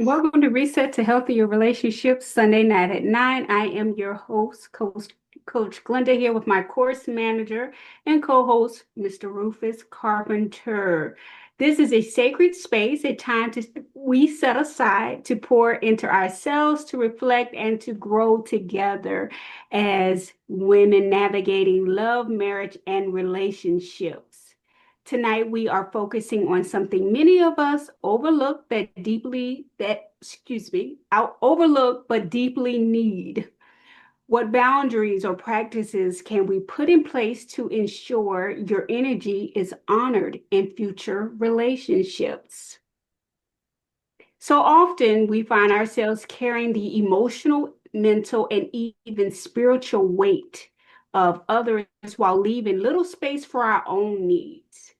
Welcome to Reset to Healthier Relationships, Sunday night at 9. I am your host, Coach Glenda, here with my course manager and co-host, Mr. Rufus Carpenter. This is a sacred space, a time we set aside to pour into ourselves, to reflect, and to grow together as women navigating love, marriage, and relationships. Tonight we are focusing on something many of us overlook overlook but deeply need. What boundaries or practices can we put in place to ensure your energy is honored in future relationships? So often we find ourselves carrying the emotional, mental, and even spiritual weight of others while leaving little space for our own needs.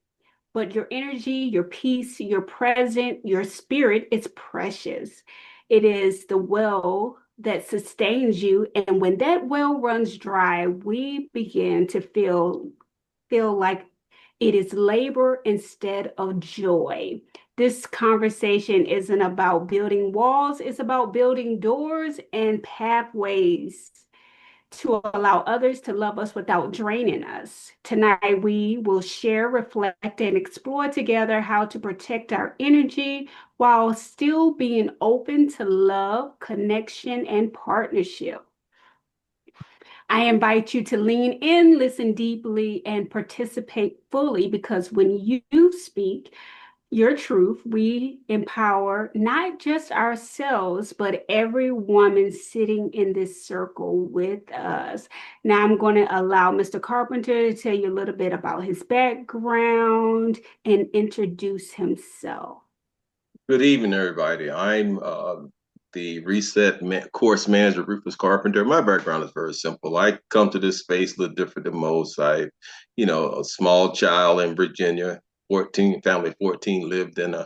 But your energy, your peace, your present, your spirit is precious. It is the well that sustains you. And when that well runs dry, we begin to feel like it is labor instead of joy. This conversation isn't about building walls, it's about building doors and pathways to allow others to love us without draining us. Tonight, we will share, reflect, and explore together how to protect our energy while still being open to love, connection, and partnership. I invite you to lean in, listen deeply, and participate fully because when you speak, your truth, we empower not just ourselves, but every woman sitting in this circle with us. Now, I'm going to allow Mr. Carpenter to tell you a little bit about his background and introduce himself. Good evening, everybody. I'm the course manager, Rufus Carpenter. My background is very simple. I come to this space a little different than most. A small child in Virginia, 14, family 14, lived in a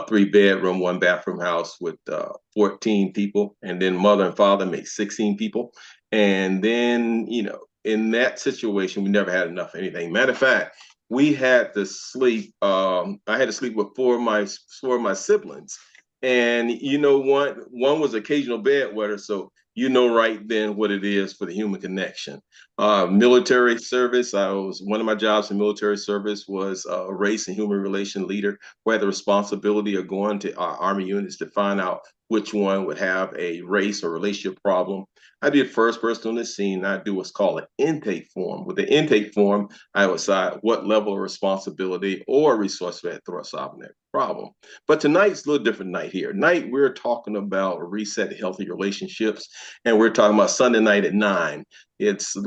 three-bedroom, one bathroom house with 14 people. And then mother and father made 16 people. And then, in that situation, we never had enough of anything. Matter of fact, we had to sleep. I had to sleep with four of my siblings, and one was occasional bedwetter. So right then what it is for the human connection. Military service. One of my jobs in military service was a race and human relation leader, who had the responsibility of going to our Army units to find out which one would have a race or relationship problem. I'd be the first person on the scene. I do what's called an intake form. With the intake form, I decide what level of responsibility or resource that throw us off in that problem. But tonight's a little different night here. Tonight, we're talking about reset healthy relationships, and we're talking about Sunday night at 9. It's a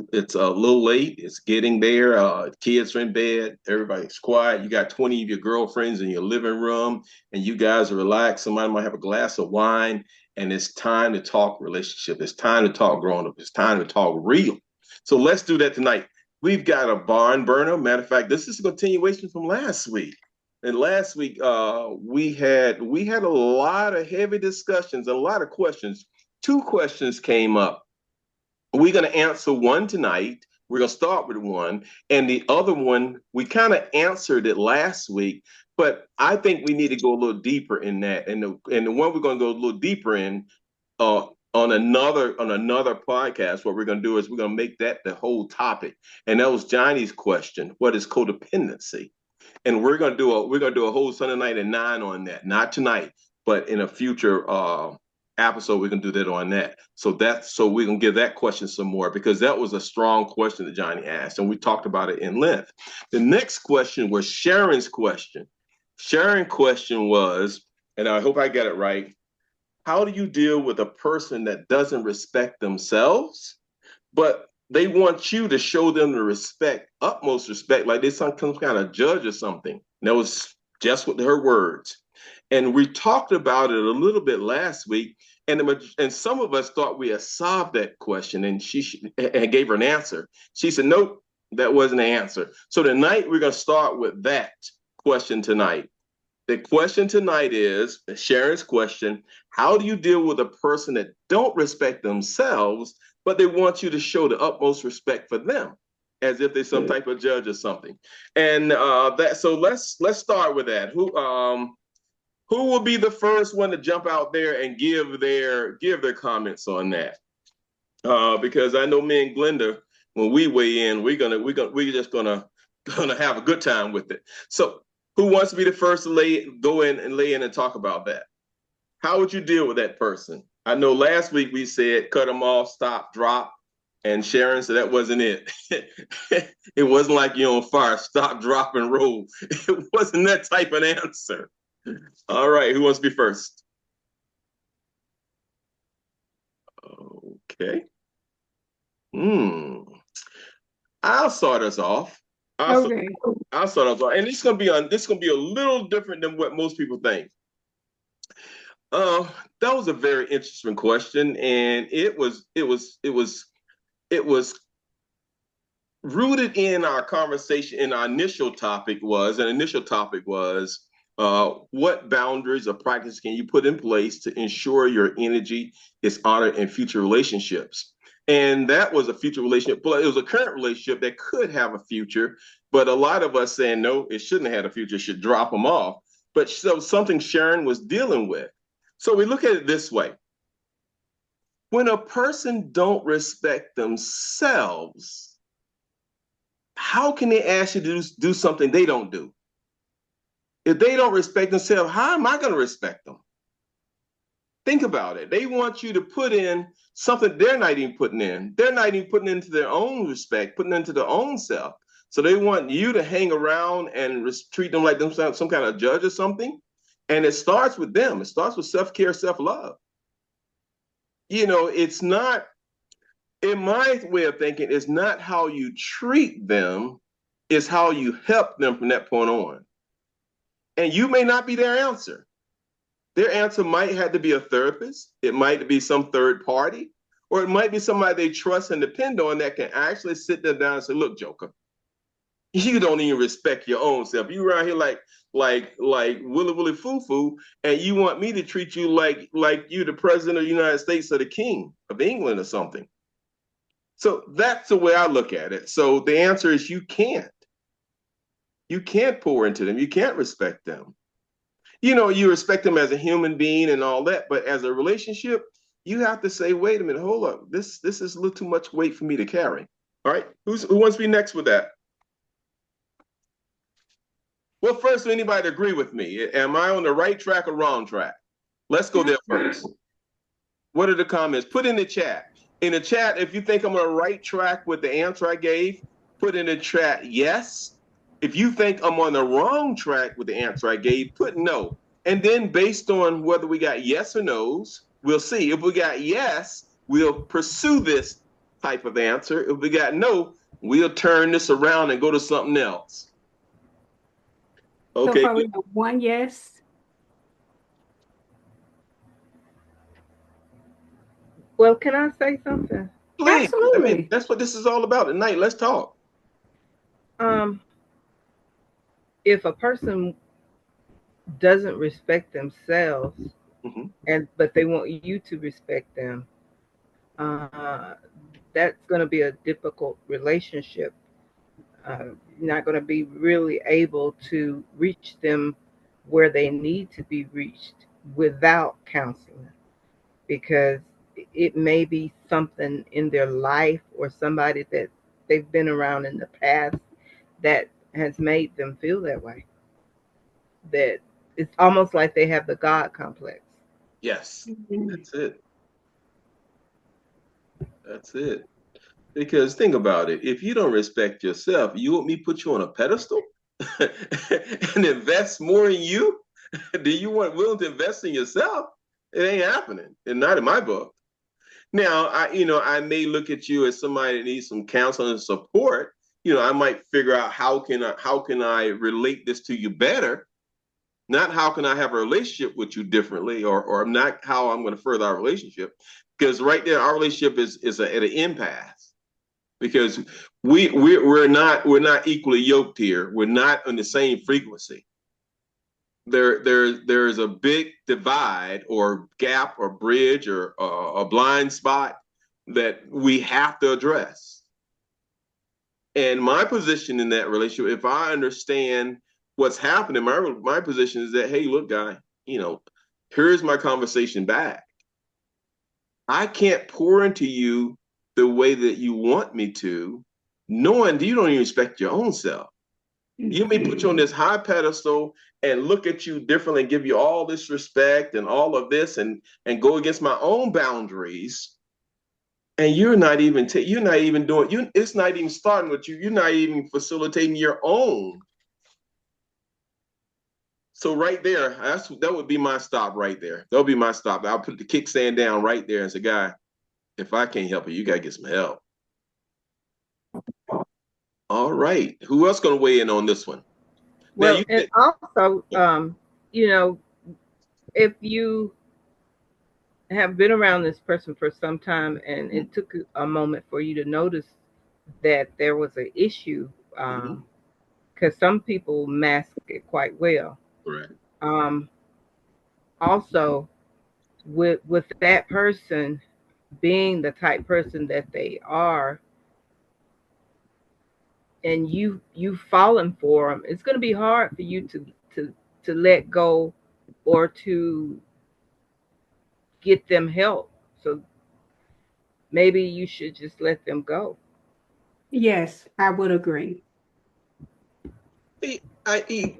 little late. It's getting there. Kids are in bed. Everybody's quiet. You got 20 of your girlfriends in your living room, and you guys are relaxed. Somebody might have a glass of wine, and it's time to talk relationship. It's time to talk grown up. It's time to talk real. So let's do that tonight. We've got a barn burner. Matter of fact, this is a continuation from last week. And last week, we had a lot of heavy discussions, a lot of questions. Two questions came up. We're going to answer one tonight. We're going to start with one. And the other one, we kind of answered it last week, but I think we need to go a little deeper in that. And the one we're going to go a little deeper in on another podcast, what we're going to do is we're going to make that the whole topic. And that was Johnny's question: what is codependency? And we're going to do a whole Sunday night at 9 on that. Not tonight, but in a future episode, we can do that on that. So we're going to give that question some more, because that was a strong question that Johnny asked, and we talked about it in length. The next question was Sharon's question. Sharon's question was, and I hope I get it right: how do you deal with a person that doesn't respect themselves, but they want you to show them the respect, utmost respect, like they're some kind of judge or something? And that was just with her words. And we talked about it a little bit last week, and some of us thought we had solved that question, and she gave her an answer. She said, nope, that wasn't the answer. So tonight, we're going to start with that question tonight. The question tonight is Sharon's question: how do you deal with a person that don't respect themselves, but they want you to show the utmost respect for them, as if they're some type of judge or something? And so let's start with that. Who will be the first one to jump out there and give their comments on that? Because I know me and Glenda, when we weigh in, we're just gonna have a good time with it. So, who wants to be the first to go in and lay in and talk about that? How would you deal with that person? I know last week we said cut them off, stop, drop, and Sharon said that wasn't it. It wasn't like you're on fire, stop, drop, and roll. It wasn't that type of answer. All right, who wants to be first? Okay. I'll start us off. Okay. I'll start us off, and this is gonna be a little different than what most people think. That was a very interesting question, and it was rooted in our conversation. In our initial topic was, what boundaries or practices can you put in place to ensure your energy is honored in future relationships? And that was a future relationship, but it was a current relationship that could have a future, but a lot of us saying no, it shouldn't have had a future, should drop them off. But so something Sharon was dealing with. So we look at it this way. When a person don't respect themselves, how can they ask you to do something they don't do? If they don't respect themselves, how am I going to respect them? Think about it. They want you to put in something they're not even putting in. They're not even putting into their own respect, putting into their own self. So they want you to hang around and treat them like themselves, some kind of judge or something. And it starts with them. It starts with self-care, self-love. You know, it's not, in my way of thinking, it's not how you treat them, it's how you help them from that point on. And you may not be their answer. Their answer might have to be a therapist, it might be some third party, or it might be somebody they trust and depend on that can actually sit them down and say, look, Joker, you don't even respect your own self. You around here like willy foo foo, and you want me to treat you like you the president of the United States or the king of England or something. So that's the way I look at it. So the answer is you can't. You can't pour into them. You can't respect them. You know, you respect them as a human being and all that, but as a relationship, you have to say, wait a minute, hold up. This is a little too much weight for me to carry. All right. Who wants to be next with that? Well, first, anybody agree with me? Am I on the right track or wrong track? Let's go there first. What are the comments? Put in the chat. In the chat, if you think I'm on the right track with the answer I gave, put in the chat yes. If you think I'm on the wrong track with the answer I gave, put no. And then based on whether we got yes or no's, we'll see. If we got yes, we'll pursue this type of answer. If we got no, we'll turn this around and go to something else. Okay. So far we have one yes. Well, can I say something? Please. Absolutely. I mean, that's what this is all about tonight. Let's talk. If a person doesn't respect themselves, but they want you to respect them, that's going to be a difficult relationship. You're not going to be really able to reach them where they need to be reached without counseling, because it may be something in their life or somebody that they've been around in the past that has made them feel that way. That it's almost like they have the God complex. Yes, that's it. That's it. Because think about it. If you don't respect yourself, you want me to put you on a pedestal and invest more in you? Do you want willing to invest in yourself? It ain't happening. And not in my book. Now, I may look at you as somebody that needs some counseling and support. You know, I might figure out how can I relate this to you better, not how can I have a relationship with you differently, or not how I'm going to further our relationship. Because right there, our relationship is at an impasse. Because we're not equally yoked here. We're not on the same frequency. There's a big divide or gap or bridge or a blind spot that we have to address. And my position in that relationship, if I understand what's happening, my position is that, hey, look, guy, here's my conversation back. I can't pour into you the way that you want me to, knowing you don't even respect your own self. You may put you on this high pedestal and look at you differently and give you all this respect and all of this and go against my own boundaries. And you're not even doing it's not even starting with you. You're not even facilitating your own. So right there, that would be my stop right there. That'll be my stop. I'll put the kickstand down right there and say, guy, if I can't help you gotta get some help. All right. Who else gonna weigh in on this one? Well, and also, if you have been around this person for some time and it took a moment for you to notice that there was an issue, because some people mask it quite well. Correct. Also, with that person being the type person that they are, and you've fallen for them, it's going to be hard for you to let go or to get them help. So maybe you should just let them go. Yes, I would agree.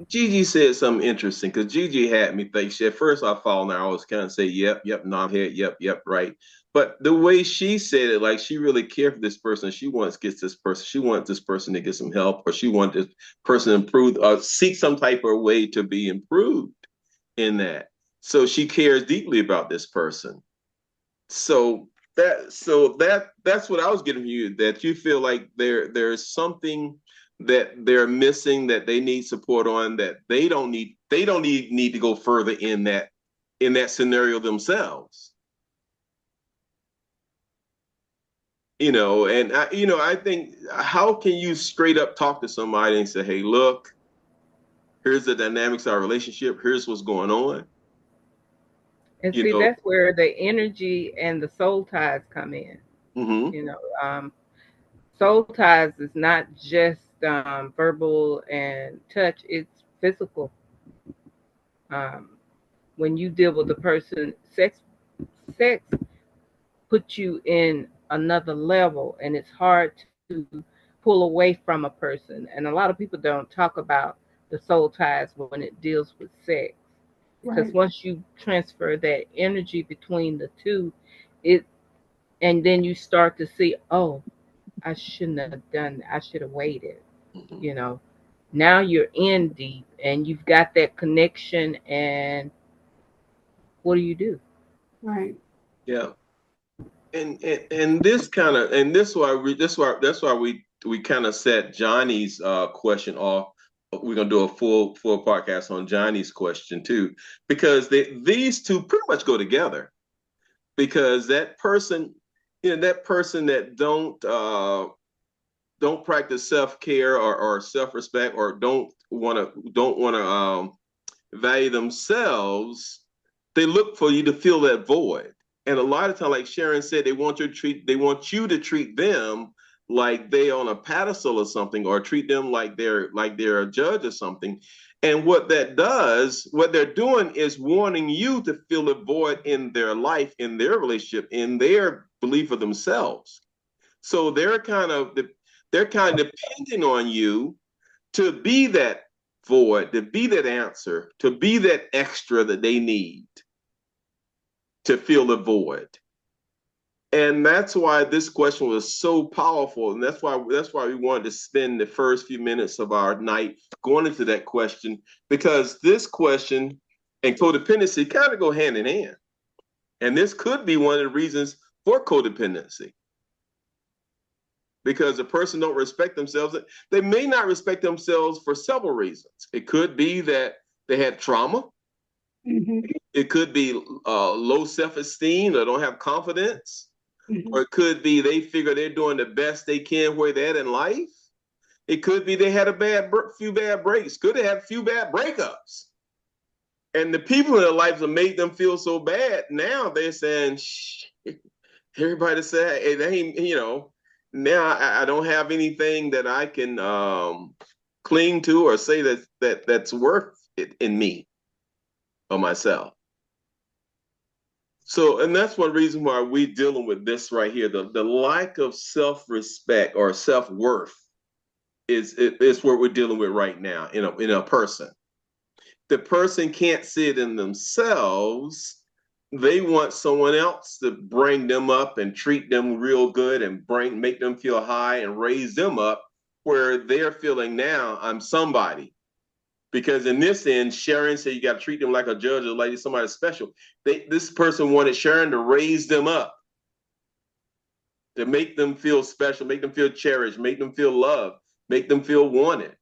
Gigi said something interesting because Gigi had me think. At first, I followed her. I was kind of say, "Yep, nod head, yep, right." But the way she said it, like she really cared for this person. She wants this person to get some help, or she wants this person to improve, or seek some type of way to be improved in that. So she cares deeply about this person. That's what I was getting from you. That you feel like there's something that they're missing that they need support on, that they don't need to go further in that scenario themselves. And I think, how can you straight up talk to somebody and say, hey, look, here's the dynamics of our relationship, here's what's going on. And see, that's where the energy and the soul ties come in. Soul ties is not just verbal and touch, it's physical. When you deal with a person, sex puts you in another level, and it's hard to pull away from a person. And a lot of people don't talk about the soul ties when it deals with sex, because once you transfer that energy between the two, and then you start to see, oh, I shouldn't have done, I should have waited. Now you're in deep and you've got that connection, and what do you do? Right. Yeah. And that's why we kind of set Johnny's question off. We're gonna do a full podcast on Johnny's question too, because these two pretty much go together. Because that person that don't practice self-care or self-respect, or don't want to value themselves, they look for you to fill that void. And a lot of times, like Sharon said, they want you to treat them like they on a pedestal or something, or treat them like they're a judge or something. And what they're doing is wanting you to fill a void in their life, in their relationship, in their belief of themselves. So they're kind of depending on you to be that void, to be that answer, to be that extra that they need to fill the void. And that's why this question was so powerful. And that's why we wanted to spend the first few minutes of our night going into that question, because this question and codependency kind of go hand in hand. And this could be one of the reasons for codependency. Because a person don't respect themselves. They may not respect themselves for several reasons. It could be that they had trauma. It could be low self-esteem, or don't have confidence. Or it could be they figure they're doing the best they can where they're at in life. It could be they had a few bad breaks. Could they have a few bad breakups? And the people in their lives have made them feel so bad. Now they're saying, everybody say, hey, they ain't, now I don't have anything that I can cling to or say that's worth it in me. of myself. So, and that's one reason why we're dealing with this right here. The lack of self-respect or self-worth is what we're dealing with right now in a person. The person can't see it in themselves. They want someone else to bring them up and treat them real good and make them feel high and raise them up, where they're feeling now I'm somebody. Because in this end, Sharon said you got to treat them like a judge or like somebody special. This person wanted Sharon to raise them up, to make them feel special, make them feel cherished, make them feel loved, make them feel wanted.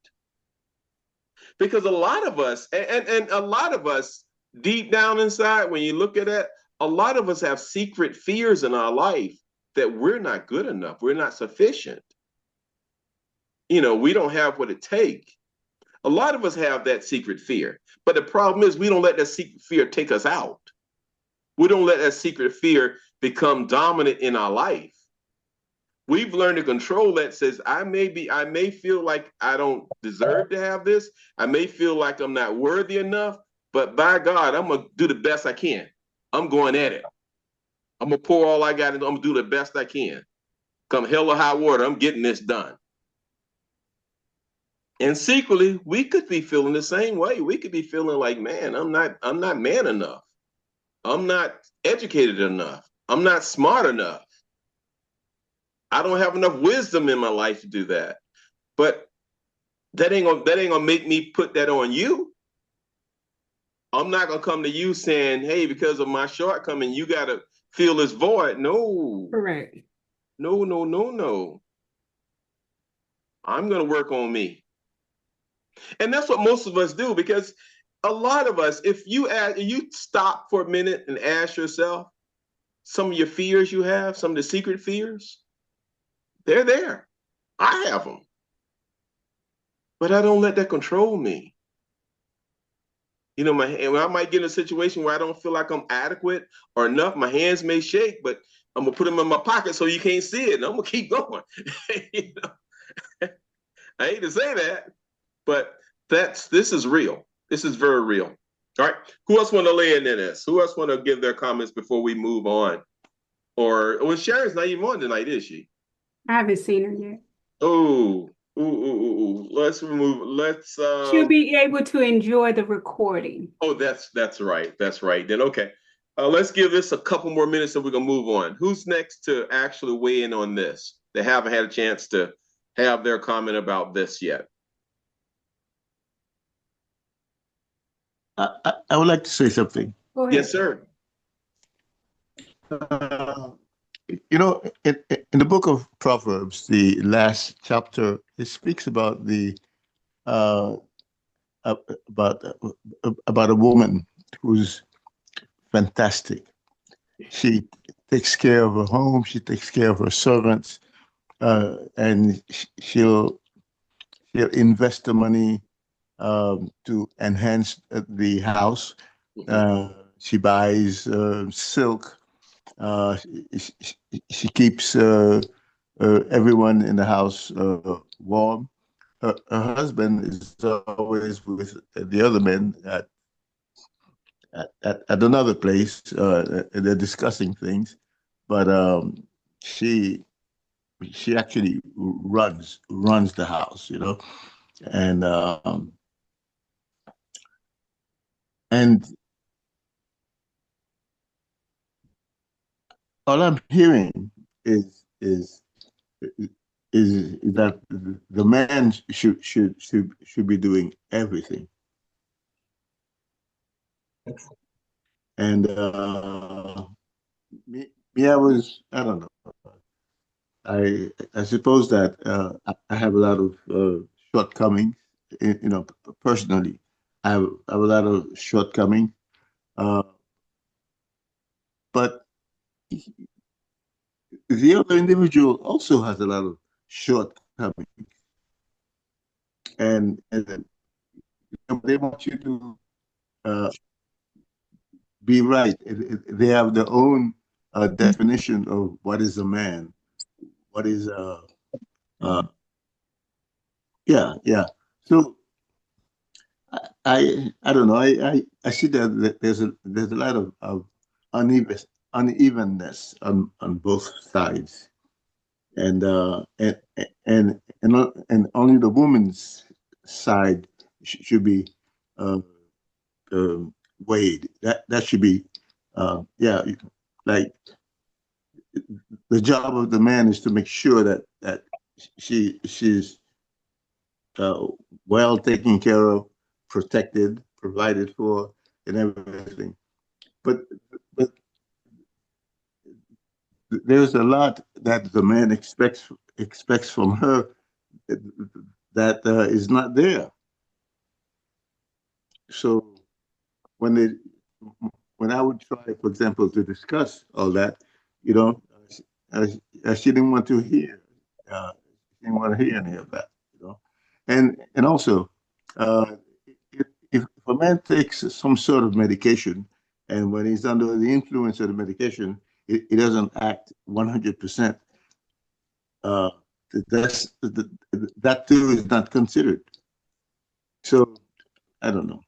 Because a lot of us, and a lot of us deep down inside, when you look at it, a lot of us have secret fears in our life that we're not good enough, we're not sufficient. We don't have what it takes. A lot of us have that secret fear, but the problem is we don't let that secret fear take us out. We don't let that secret fear become dominant in our life. We've learned to control that. Says I may feel like I don't deserve to have this. I may feel like I'm not worthy enough, but by God, I'm gonna do the best I can. I'm going at it. I'm gonna pour all I got into. I'm gonna do the best I can. Come hell or high water, I'm getting this done. And secretly, we could be feeling the same way. We could be feeling like, man, I'm not man enough. I'm not educated enough. I'm not smart enough. I don't have enough wisdom in my life to do that. But that ain't gonna make me put that on you. I'm not gonna come to you saying, hey, because of my shortcoming, you gotta fill this void. No. Correct. No. I'm gonna work on me. And that's what most of us do, because a lot of us, if you stop for a minute and ask yourself some of your fears you have, some of the secret fears, they're there. I have them. But I don't let that control me. I might get in a situation where I don't feel like I'm adequate or enough. My hands may shake, but I'm gonna put them in my pocket so you can't see it, and I'm gonna keep going. I hate to say that, but this is real. This is very real. All right. Who else want to lay into this? Who else want to give their comments before we move on? Or Sharon's not even on tonight, is she? I haven't seen her yet. Oh, ooh. Let's remove. She'll be able to enjoy the recording. Oh, that's right. That's right. Then okay. Let's give this a couple more minutes and we're gonna move on. Who's next to actually weigh in on this? They haven't had a chance to have their comment about this yet. I would like to say something. Go ahead. Yes, sir. In the book of Proverbs, the last chapter, it speaks about about a woman who's fantastic. She takes care of her home. She takes care of her servants, and she'll invest the money to enhance the house. She buys silk. She keeps everyone in the house warm. Her husband is always with the other men at another place. They're discussing things, but she actually runs the house, and all I'm hearing is that the man should be doing everything, and me, I don't know. I suppose that I have a lot of shortcomings. Personally, I have a lot of shortcomings, but the other individual also has a lot of shortcomings, and they want you to be right. They have their own definition of what is a man, what is yeah. So I don't know. I see that there's a lot of uneven unevenness on both sides, and and only the woman's side should be uh, uh, weighed. That should be yeah, like the job of the man is to make sure that she's uh, well taken care of, protected, provided for, and everything. But but there's a lot that the man expects from her that is not there. So when they when I would try, for example, to discuss all that, you know, she didn't want to hear. She didn't want to hear any of that, you know. And also, uh, if a man takes some sort of medication, and when he's under the influence of the medication, he doesn't act 100%. Uh, that's that too is not considered. So I don't know.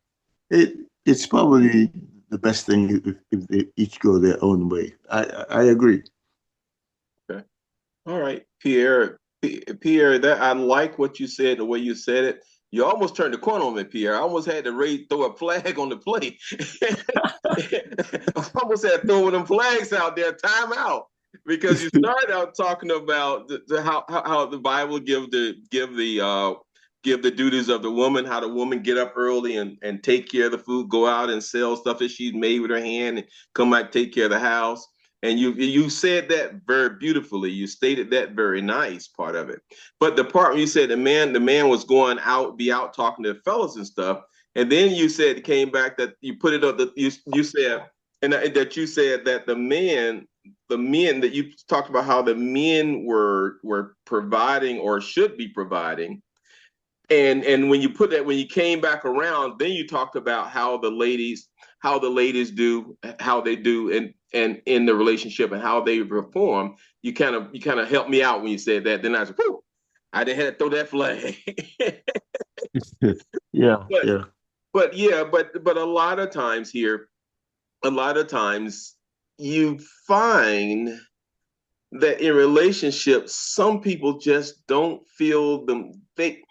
It's probably the best thing if they each go their own way. I agree. Okay. All right, Pierre. Pierre, that I like what you said, the way you said it. You almost turned the corner on me, Pierre. I almost had to throw a flag on the play. I almost had to throw them flags out there, time out, because you started out talking about how the Bible give the duties of the woman, how the woman get up early and take care of the food, go out and sell stuff that she's made with her hand, and come back take care of the house. And you said that very beautifully. You stated that very nice part of it. But the part when you said the man was going out, be out talking to the fellas and stuff, and then you said it came back that you put it up that you said and that you said that the men that you talked about how the men were providing or should be providing. And when you put that, when you came back around, then you talked about how the ladies do, how they do and in the relationship and how they perform. You kind of helped me out when you said that. Then I said, whew, I didn't have to throw that flag. Yeah, but yeah. but a lot of times here, a lot of times you find that in relationships, some people just don't feel them. They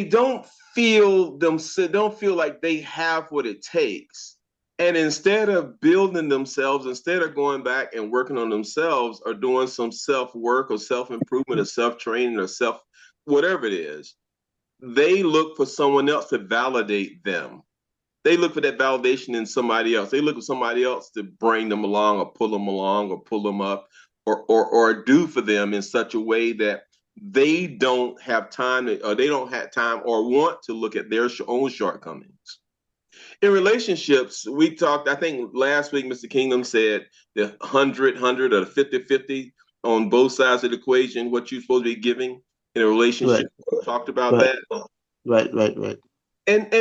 don't feel like they have what it takes. And instead of building themselves, instead of going back and working on themselves or doing some self-work or self-improvement or self-training or whatever it is, they look for someone else to validate them. They look for that validation in somebody else. They look for somebody else to bring them along or pull them up or do for them in such a way that they don't have time or they don't have time or want to look at their own shortcomings. In relationships, we talked, I think last week, Mr. Kingdom said the 100 or the 50-50 on both sides of the equation, what you're supposed to be giving in a Right, relationship. We talked about right, that. right. And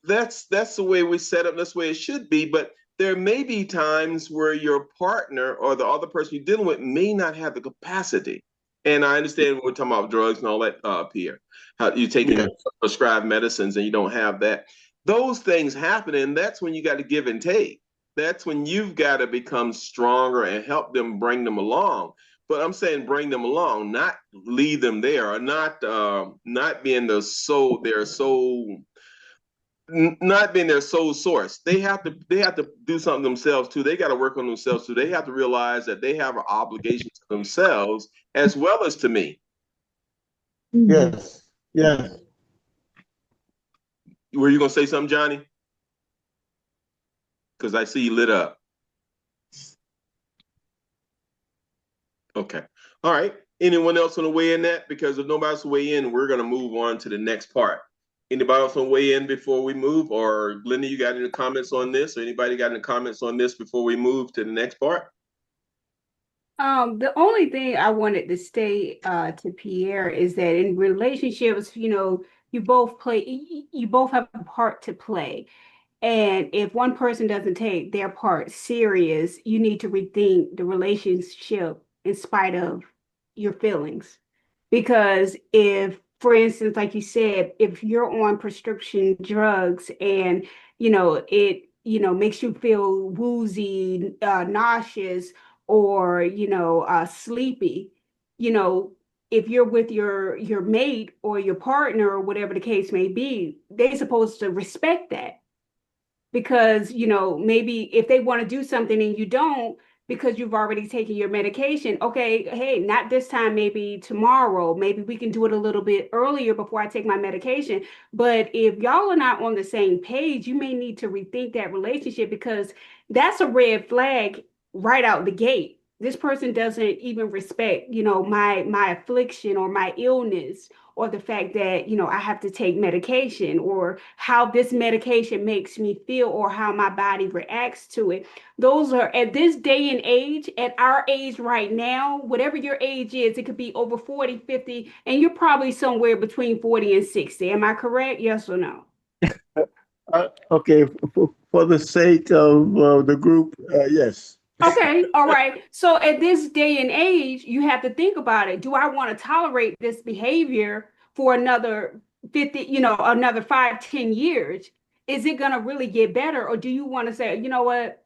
that's the way we set up, that's the way it should be. But there may be times where your partner or the other person you're dealing with may not have the capacity. And I understand we're talking about drugs and all that, Pierre, how you're taking Yeah. prescribed medicines and you don't have that. Those things happen, and that's when you got to give and take. That's when you've got to become stronger and help them, bring them along. But I'm saying bring them along, not leave them there, or not being not being their sole source. They have to do something themselves too. They got to work on themselves too. They have to realize that they have an obligation to themselves as well as to me. Yes, yes. Were you gonna say something, Johnny? Because I see you lit up. Okay. All right. Anyone else want to weigh in that? Because if nobody else will weigh in, we're gonna move on to the next part. Anybody else want to weigh in before we move? Or Linda, you got any comments on this? Or anybody got any comments on this before we move to the next part? The only thing I wanted to say to Pierre is that in relationships, you both have a part to play. And if one person doesn't take their part serious, you need to rethink the relationship in spite of your feelings. Because if for instance, like you said, if you're on prescription drugs and, it makes you feel woozy, nauseous, or, sleepy, you know, if you're with your mate or your partner or whatever the case may be, they're supposed to respect that because maybe if they want to do something and you don't because you've already taken your medication, okay, hey, not this time, maybe tomorrow, maybe we can do it a little bit earlier before I take my medication. But if y'all are not on the same page, you may need to rethink that relationship because that's a red flag right out the gate. This person doesn't even respect my affliction or my illness, or the fact that I have to take medication, or how this medication makes me feel, or how my body reacts to it. Those are, at this day and age, at our age right now, whatever your age is, it could be over 40, 50, and you're probably somewhere between 40 and 60. Am I correct? Yes or no? Okay, for the sake of the group, yes. Okay, all right. So at this day and age, you have to think about it. Do I want to tolerate this behavior for another 50, another 5, 10 years? Is it going to really get better? Or do you want to say, you know what?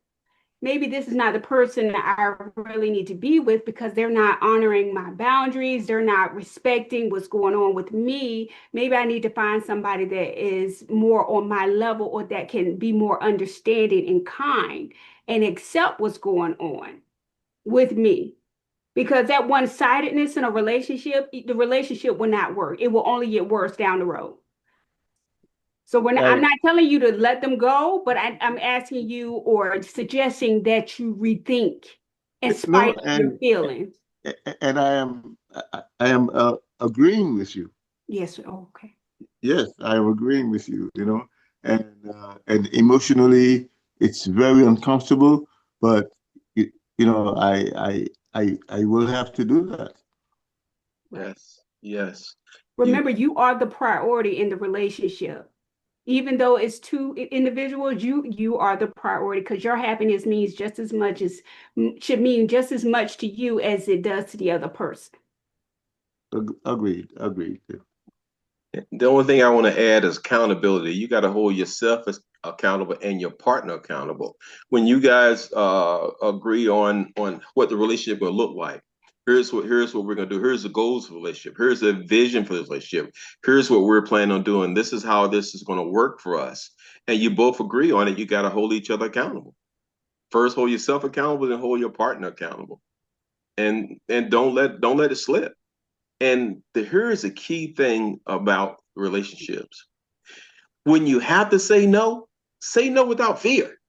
Maybe this is not the person that I really need to be with because they're not honoring my boundaries. They're not respecting what's going on with me. Maybe I need to find somebody that is more on my level, or that can be more understanding and kind and accept what's going on with me. Because that one-sidedness in a relationship, the relationship will not work. It will only get worse down the road. So I'm Right. not telling you to let them go, but I'm asking you or suggesting that you rethink in No, spite of your feelings. and I am agreeing with you. Yes, okay. Yes, I am agreeing with you. And emotionally, it's very uncomfortable, but I will have to do that. Right. Yes. You Remember, you are the priority in the relationship. Even though it's two individuals, you are the priority because your happiness means just as much as should mean just as much to you as it does to the other person. Agreed. Agreed. The only thing I want to add is accountability. You got to hold yourself accountable and your partner accountable. When you guys agree on what the relationship will look like, here's what we're gonna do. Here's the goals of the relationship. Here's the vision for the relationship. Here's what we're planning on doing. This is how this is going to work for us. And you both agree on it. You got to hold each other accountable. First, hold yourself accountable, then hold your partner accountable. And don't let it slip. And here's a key thing about relationships. When you have to say no without fear.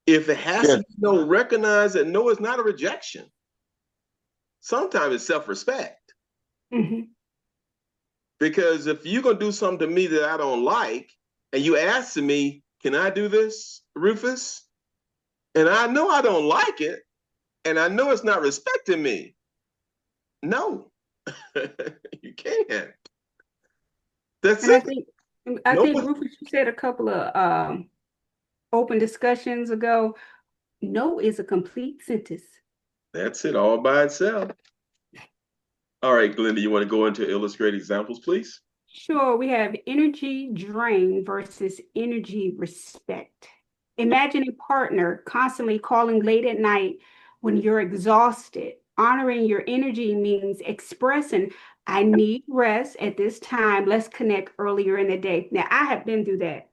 If it has to Yes. be no, recognize that no is not a rejection. Sometimes it's self-respect. Mhm. Because if you're going to do something to me that I don't like, and you ask me, can I do this, Rufus? And I know I don't like it, and I know it's not respecting me. No, you can't. That's And I it. think I No, think Rufus, you said a couple of open discussions ago. No is a complete sentence. that's it all by itself. All right, Glenda, you want to go into illustrate examples, please? Sure, we have energy drain versus energy respect. Imagine a partner constantly calling late at night when you're exhausted. Honoring your energy means expressing, I need rest at this time. Let's connect earlier in the day. Now, I have been through that.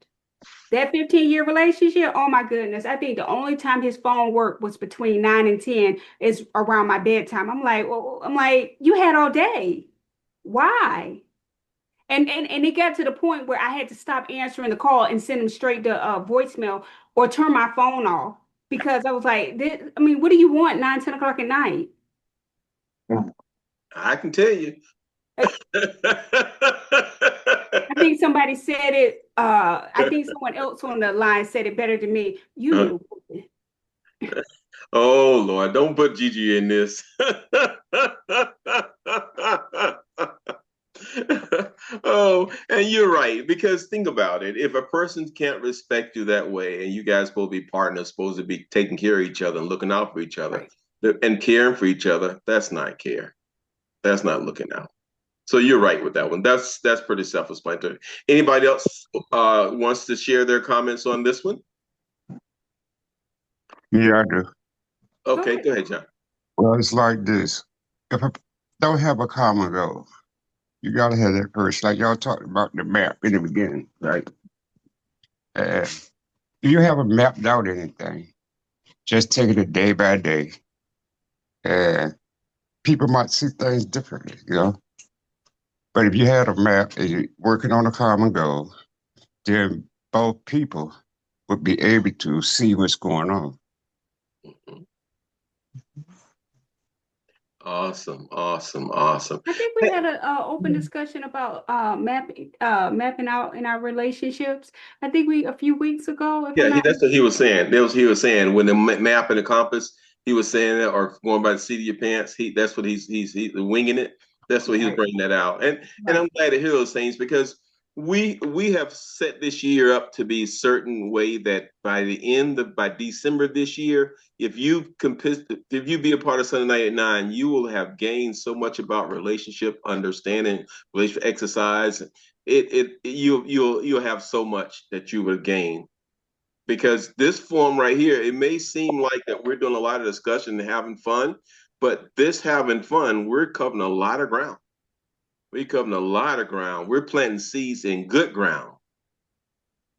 That 15-year relationship, oh my goodness. I think the only time his phone worked was between 9 and 10 is around my bedtime. I'm like, you had all day. Why? And it got to the point where I had to stop answering the call and send them straight to voicemail or turn my phone off because I was like, what do you want 9, 10 o'clock at night? I can tell you. I think somebody said it. I think someone else on the line said it better than me. You need a woman. Oh Lord, don't put Gigi in this. Oh, and you're right, because think about it. If a person can't respect you that way, and you guys supposed to be partners, supposed to be taking care of each other and looking out for each other Right. and caring for each other, that's not care. That's not looking out. So you're right with that one. That's pretty self-explanatory. Anybody else wants to share their comments on this one? Yeah, I do. Okay, go ahead, John. Well, it's like this. If I don't have a common goal, you gotta have that first. Like y'all talked about the map in the beginning, right? If you haven't mapped out anything, just taking it day by day, and people might see things differently, you know? But if you had a map and you're working on a common goal, then both people would be able to see what's going on. Awesome. I think we had an open discussion about mapping out in our relationships. I think a few weeks ago, if I'm Yeah, not. that's what he was saying. He was saying when the map and the compass, he was saying that, or going by the seat of your pants. That's what he's winging it. That's what he was Right. bringing that out. And Right. I'm glad to hear those things because we have set this year up to be a certain way that by December this year, if you be a part of Sunday Night at 9, you will have gained so much about relationship understanding, relationship exercise. You'll have so much that you will gain because this form right here, it may seem like that we're doing a lot of discussion and having fun, but this having fun, we're covering a lot of ground. We're covering a lot of ground. We're planting seeds in good ground.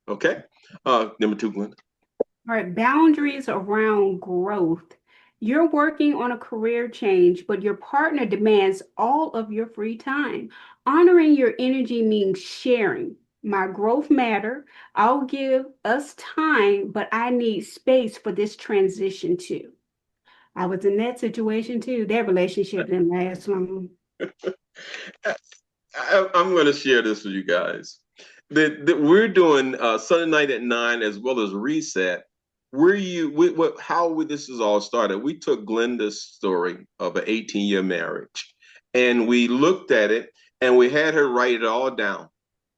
Okay. Number 2, Glenda. All right, boundaries around growth. You're working on a career change, but your partner demands all of your free time. Honoring your energy means sharing. My growth matter. I'll give us time, but I need space for this transition too. I was in that situation too. That relationship didn't last long. I'm going to share this with you guys. We're doing Sunday Night at 9 as well as Reset. This is all started. We took Glenda's story of an 18-year marriage and we looked at it and we had her write it all down.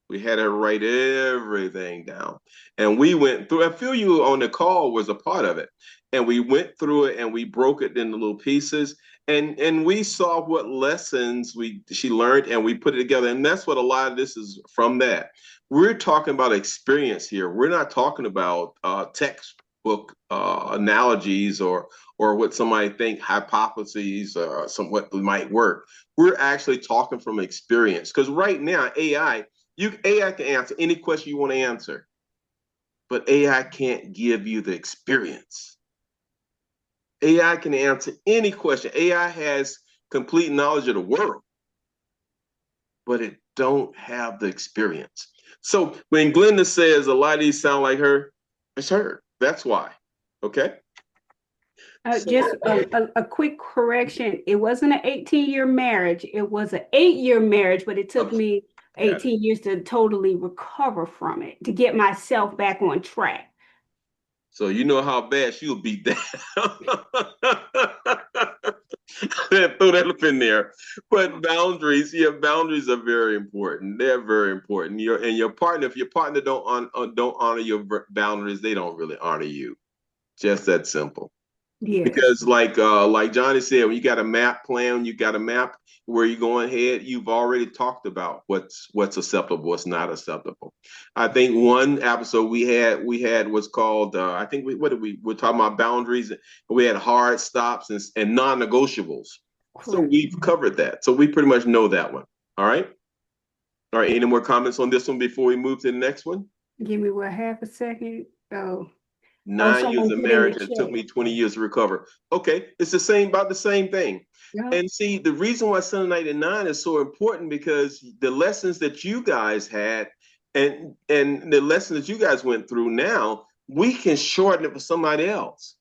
We had her write everything down. And we went through, I feel you on the call was a part of it. And we went through it and we broke it into little pieces. And we saw what lessons she learned and we put it together. And that's what a lot of this is from that. We're talking about experience here. We're not talking about textbook analogies or what somebody think hypotheses or what might work. We're actually talking from experience because right now AI can answer any question you want to answer, but AI can't give you the experience. AI can answer any question. AI has complete knowledge of the world, but it don't have the experience. So when Glenda says a lot of these sound like her, it's her. That's why. Okay. Just a quick correction. It wasn't an 18-year marriage. It was an 8-year marriage, but it took me 18 years to totally recover from it, to get myself back on track. So you know how bad she'll beat that. Throw that up in there. But boundaries are very important. They're very important. Your partner, if your partner don't honor your boundaries, they don't really honor you. Just that simple. Yes. Because like Johnny said, when you got a map plan, you got a map where you're going ahead, you've already talked about what's acceptable, what's not acceptable. I think one episode we had was called I think we're talking about boundaries. We had hard stops and non-negotiables. Correct. So we've covered that. So we pretty much know that one. All right. All right. Any more comments on this one before we move to the next one? Give me half a second. Oh. 9 years of marriage and it took me 20 years to recover. Okay, it's about the same thing. Yeah. And see, the reason why Sunday Night at 9 is so important because the lessons that you guys had and the lessons that you guys went through now, we can shorten it for somebody else.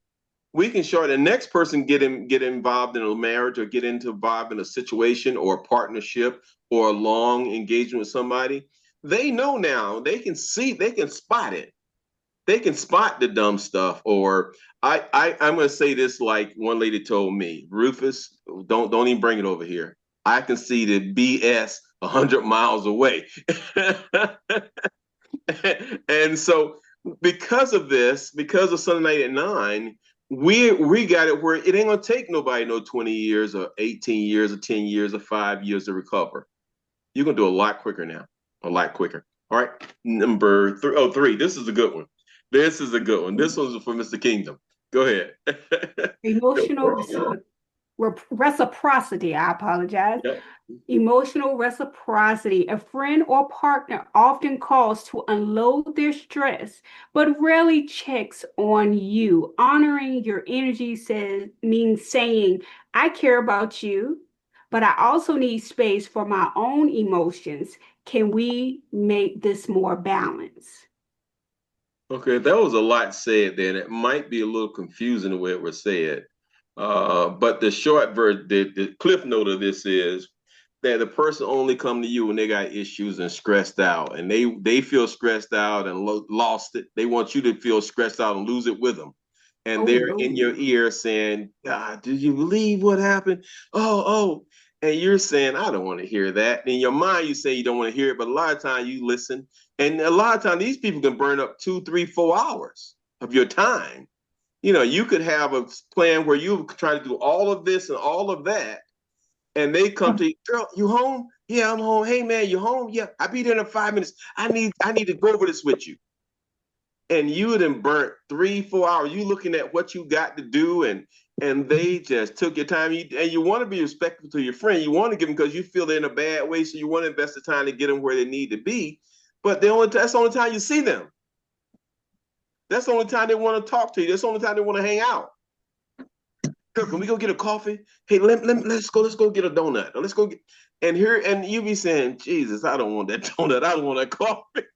We can shorten the next person get involved in a marriage or get involved in a situation or a partnership or a long engagement with somebody. They know now, they can spot it. They can spot the dumb stuff. Or I'm going to say this like one lady told me, Rufus, don't even bring it over here. I can see the BS 100 miles away. And so because of Sunday Night at 9, we got it where it ain't going to take nobody 20 years or 18 years or 10 years or 5 years to recover. You're gonna do a lot quicker now, a lot quicker. All right, number three. Oh, three. This is a good one. This is a good one. This one's for Mr. Kingdom. Go ahead. Go Emotional for it. reciprocity. I apologize. Yep. Emotional reciprocity. A friend or partner often calls to unload their stress, but rarely checks on you. Honoring your energy means saying, I care about you, but I also need space for my own emotions. Can we make this more balanced? Okay, that was a lot said there, and it might be a little confusing the way it was said. But the short version, the cliff note of this is that the person only come to you when they got issues and stressed out, and they feel stressed out and lost it. They want you to feel stressed out and lose it with them, and Oh, they're in your no. ear saying, "God, do you believe what happened? Oh." And you're saying, I don't want to hear that. In your mind, you say you don't want to hear it, but a lot of times you listen. And a lot of times these people can burn up 2, 3, 4 hours of your time. You know, you could have a plan where you try to do all of this and all of that, and they come to you, girl, you home? Yeah, I'm home. Hey man, you home? Yeah, I'll be there in 5 minutes. I need to go over this with you. And you would have burnt 3, 4 hours. You looking at what you got to do, and they just took your time. And you want to be respectful to your friend. You want to give them because you feel they're in a bad way, so you want to invest the time to get them where they need to be. But that's the only time you see them. That's the only time they want to talk to you. That's the only time they want to hang out. Girl, can we go get a coffee? Hey, let's go get a donut. Let's go get and you be saying, Jesus, I don't want that donut. I don't want that coffee.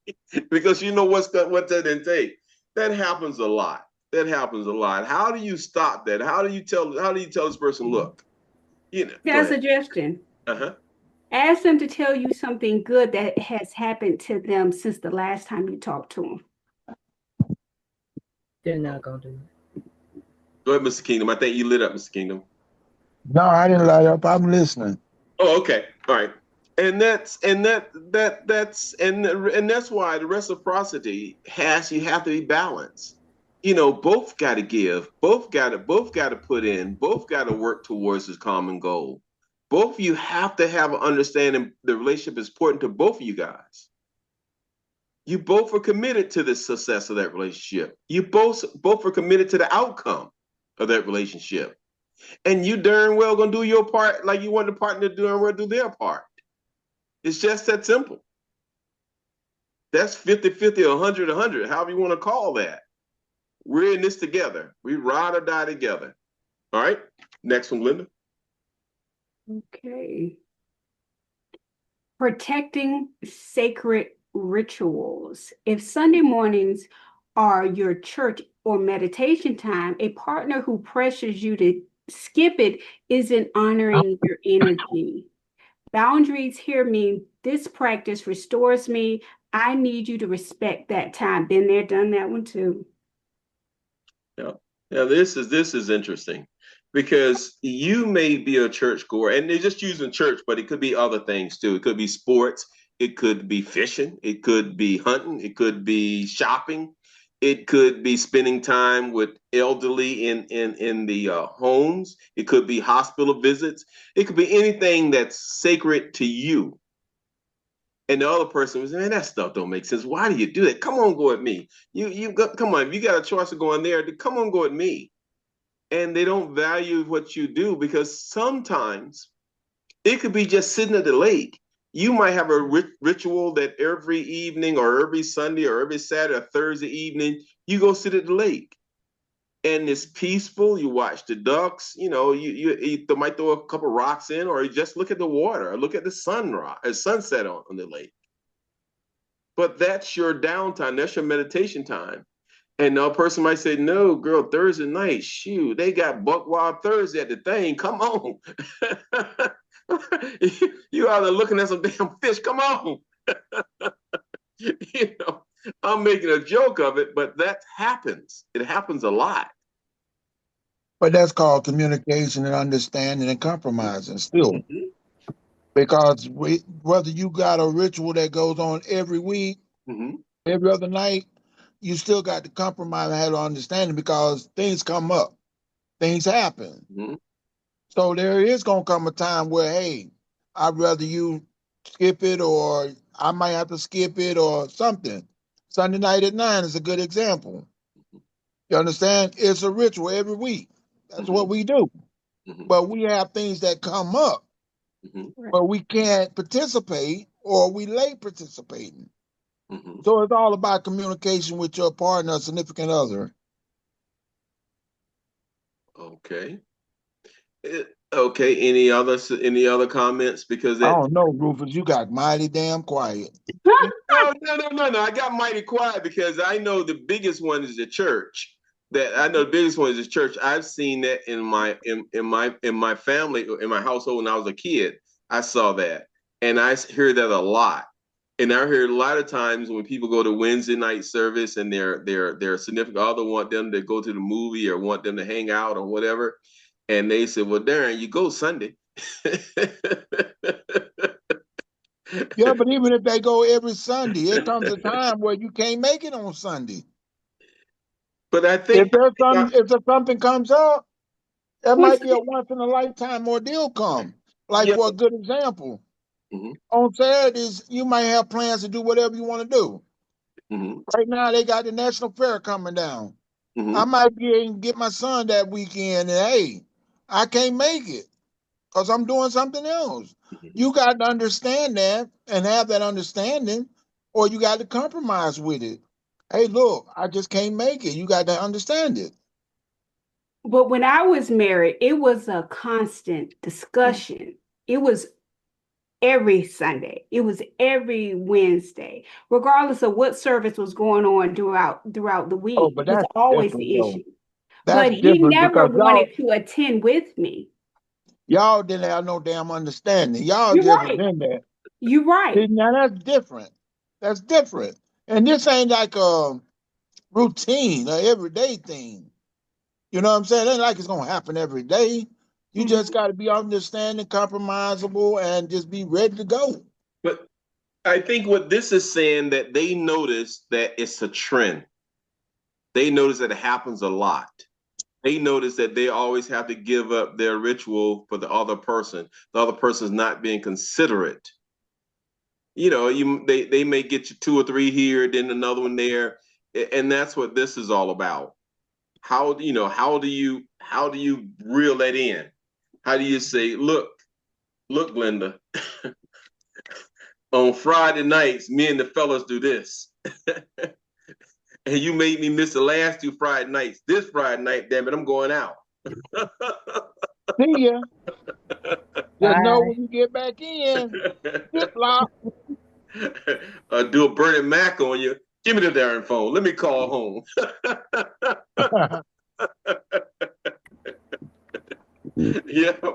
Because you know what that intake. That happens a lot. That happens a lot. How do you stop that? How do you tell this person, look? You know, go Got a ahead. suggestion. Uh-huh. Ask them to tell you something good that has happened to them since the last time you talked to them. They're not gonna do it. Go ahead, Mr. Kingdom. I think you lit up, Mr. Kingdom. No, I didn't light up. I'm listening. Oh, okay. All right. And that's why the reciprocity you have to be balanced. You know, both got to give, both got to put in, both got to work towards this common goal. Both of you have to have an understanding the relationship is important to both of you guys. You both are committed to the success of that relationship. You both are committed to the outcome of that relationship. And you darn well gonna do your part like you want the partner to darn well do their part. It's just that simple. That's 50-50 or 100-100, however you want to call that. We're in this together. We ride or die together. All right. Next one, Linda. Okay. Protecting sacred rituals. If Sunday mornings are your church or meditation time, a partner who pressures you to skip it isn't honoring your energy. Boundaries here mean this practice restores me. I need you to respect that time. Been there, done that one too. Yeah. Yeah, this is interesting because you may be a church goer and they're just using church, but it could be other things too. It could be sports, it could be fishing, it could be hunting, it could be shopping, it could be spending time with elderly in the homes, it could be hospital visits, it could be anything that's sacred to you. And the other person was, man, that stuff don't make sense. Why do you do that? Come on, go with me. Come on. If you got a choice of going there, come on, go with me. And they don't value what you do because sometimes it could be just sitting at the lake. You might have a ritual that every evening or every Sunday or every Saturday or Thursday evening, you go sit at the lake. And it's peaceful. You watch the ducks. You know, you might throw a couple rocks in, or you just look at the water, or look at the sunset on the lake. But that's your downtime. That's your meditation time. And a person might say, "No, girl, Thursday night, shoot, they got Buck Wild Thursday at the thing. Come on, you out there looking at some damn fish. Come on." you know, I'm making a joke of it, but that happens. It happens a lot. But that's called communication and understanding and compromising still. Mm-hmm. Because whether you got a ritual that goes on every week, Mm-hmm. every other night, you still got to compromise and have an understanding because things come up, things happen. Mm-hmm. So there is going to come a time where, hey, I'd rather you skip it, or I might have to skip it or something. Sunday night at 9 is a good example. You understand? It's a ritual every week. That's what we do. But we have things that come up where we can't participate or we late participating. So it's all about communication with your partner or significant other. Okay. Okay. Any other comments? Because I that don't know, Rufus. You got mighty damn quiet. no. I got mighty quiet because I know the biggest one is the church. That I know the biggest one is the church. I've seen that in my family, in my household when I was a kid. I saw that, and I hear that a lot. And I hear a lot of times when people go to Wednesday night service and their significant other want them to go to the movie or want them to hang out or whatever, and they say, "Well, Darren, you go Sunday." Yeah, but even if they go every Sunday, it comes a time where you can't make it on Sunday. But I If think, something comes up, that might be a once in a lifetime ordeal come. Like yeah. for a good example, on Saturdays you might have plans to do whatever you want to do. Right now they got the National Fair coming down. I might be able to get my son that weekend, and hey, I can't make it because I'm doing something else. You got to understand that and have that understanding, or you got to compromise with it. Hey, look, I just can't make it. You got to understand it. But when I was married, it was a constant discussion. It was every Sunday. It was every Wednesday, regardless of what service was going on throughout the Oh, week. but It was that's always different the though. issue. That's But he different never because wanted to attend with me. y'all didn't have no damn understanding. Y'all You're just was right. in there. You're right. Now that's different. That's different. And this ain't like a routine, a everyday thing. You know what I'm saying? It ain't like it's gonna happen every day. You just got to be understanding, compromisable, and just be ready to go. but I think what this is saying that they notice that it's a trend. They notice that it happens a lot. They notice that they always have to give up their ritual for the other person. The other person's not being considerate. They may get you two or three here, then another one there, and that's what this is all about. How do you reel that in? How do you say, look, Glenda, on Friday nights, me and the fellas do this. And you made me miss the last two Friday nights. This Friday night, damn it, I'm going out. See ya. Just know Bye. when you get back in, zip lock. Do a Bernie Mac on you. Give me the darn phone. Let me call home. Yeah. Go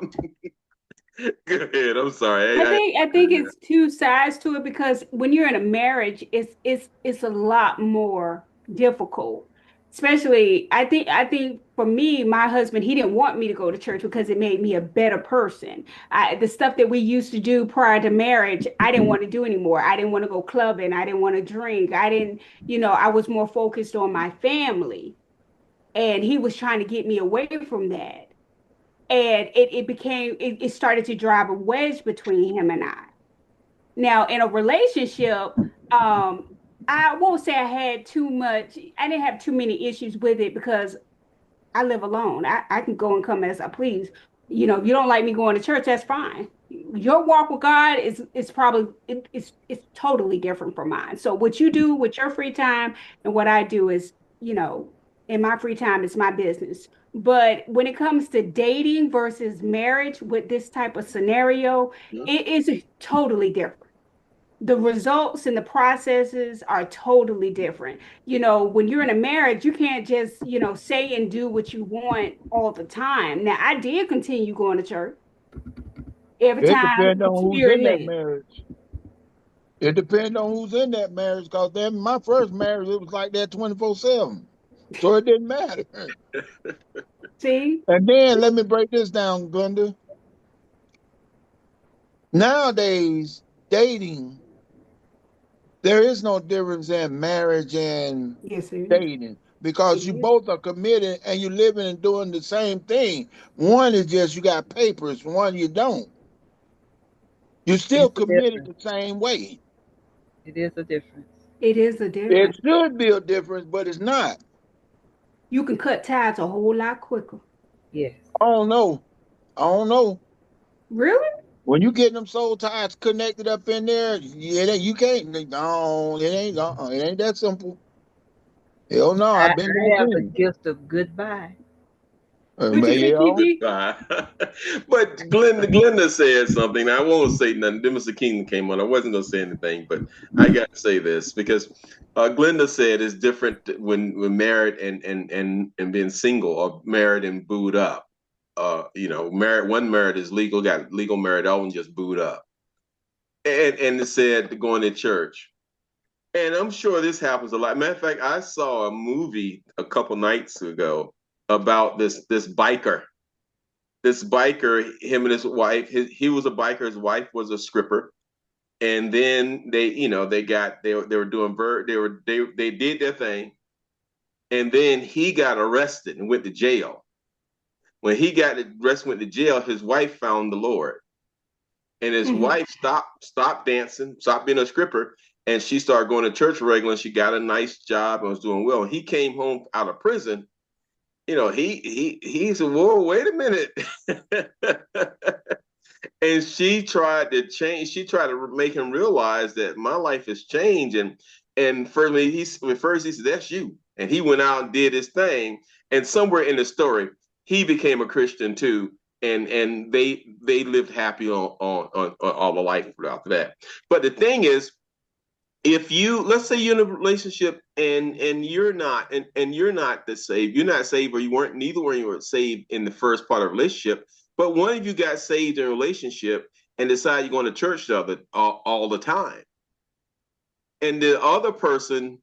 ahead. I'm sorry. I think it's two sides to it because when you're in a marriage, it's a lot more difficult. Especially, I think for me, my husband, he didn't want me to go to church because it made me a better person. The stuff that we used to do prior to marriage, I didn't want to do anymore. I didn't want to go clubbing. I didn't want to drink. I didn't, I was more focused on my family. And he was trying to get me away from that. And it started to drive a wedge between him and I. Now, in a relationship, I won't say I didn't have too many issues with it because I live alone. I can go and come as I please. If you don't like me going to church, that's fine. Your walk with God is probably it's totally different from mine. So what you do with your free time and what I do is, in my free time, it's my business. But when it comes to dating versus marriage with this type of scenario, it is totally different. The results and the processes are totally different. When you're in a marriage, you can't just, say and do what you want all the time. Now, I did continue going to church every It time depends the on who's spirit in that led. marriage. It depends on who's in that marriage, because then my first marriage, it was like that 24/7. So it didn't matter. See? And then let me break this down, Glenda. Nowadays, dating, there is no difference in marriage and Yes, it is. dating because you It is. both are committed and you living and doing the same thing. One is just you got papers, one you don't. You still It's a committed difference. the same way. It is a difference. It is a It difference. should be a difference, but it's not. You can cut ties a whole lot quicker. Yes. I don't know. I don't know. Really? When you get them soul ties connected up in there, yeah, you can't. No, it ain't that simple. Hell no, I've been there I have the too. gift of goodbye. What'd you say, Yeah, TG? But Glenda said something. I won't say nothing. Then Mr. King came on. I wasn't going to say anything, but I got to say this because Glenda said it's different when married and being single, or married and booed up. One married is legal, got legal married, all one just booed up. And it said going to church. And I'm sure this happens a lot. Matter of fact, I saw a movie a couple nights ago about this biker. This biker, him and his wife, he was a biker, his wife was a stripper. And then they did their thing. And then he got arrested and went to jail. When he got arrested, went to jail, his wife found the Lord. And his wife stopped dancing, stopped being a stripper, and she started going to church regularly. And she got a nice job and was doing well. And he came home out of prison. He said, "Whoa, wait a minute." And she tried to change. She tried to make him realize that my life has changed. And first he said, "That's you." And he went out and did his thing. And somewhere in the story, he became a Christian too. And they lived happy on all the life after that. But the thing is, if let's say you're in a relationship and you're not saved, you're not saved, or neither one of you were saved in the first part of the relationship, but one of you got saved in a relationship and decided you're going to church all the time, and the other person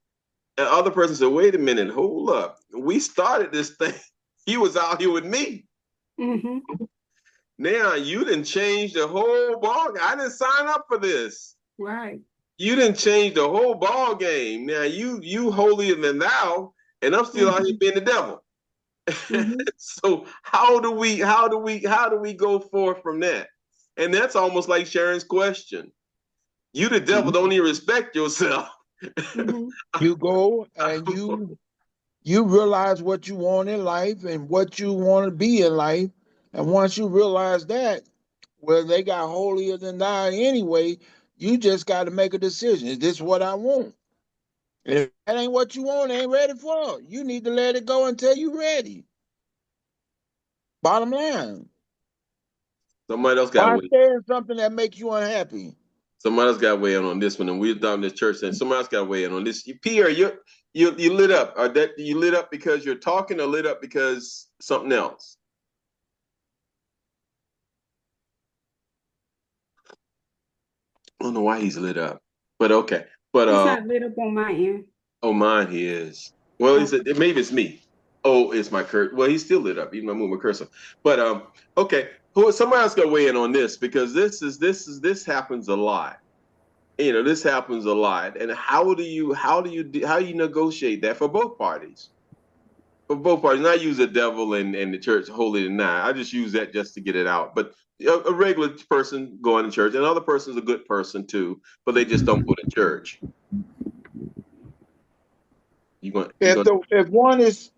said, "Wait a minute, hold up, we started this thing. He was out here with me. Now you didn't change the whole ball. I didn't sign up for this. Right. You didn't change the whole ball game. Now you holier than thou, and I'm still out here being the devil." So how do we go forth from that? And that's almost like Sharon's question. You the devil, don't even respect yourself. You go and you realize what you want in life and what you want to be in life. And once you realize that, well, they got holier than thou anyway, you just got to make a decision. Is this what I want? And if that ain't what you want, ain't ready for it, you need to let it go until you're ready. Bottom line. Somebody else got Why to stay in something that makes you unhappy? Somebody else got to weigh in on this one, and we're down this church, and somebody else got to weigh in on this. Pierre, you lit up. Or that you lit up because you're talking, or lit up because something else? I don't know why he's lit up, but okay. But It's not lit up on my end. Oh, mine he is. Well, he said maybe it's me. Oh, it's my cursor. Well, he's still lit up, even though I move my cursor. But okay. Somebody else got to weigh in on this, because this happens a lot. This happens a lot. And how do you negotiate that for both parties? For both parties. And I use the devil and the church holier than thou. I just use that just to get it out. But a regular person going to church, and another person's a good person too, but they just don't go to church. If one is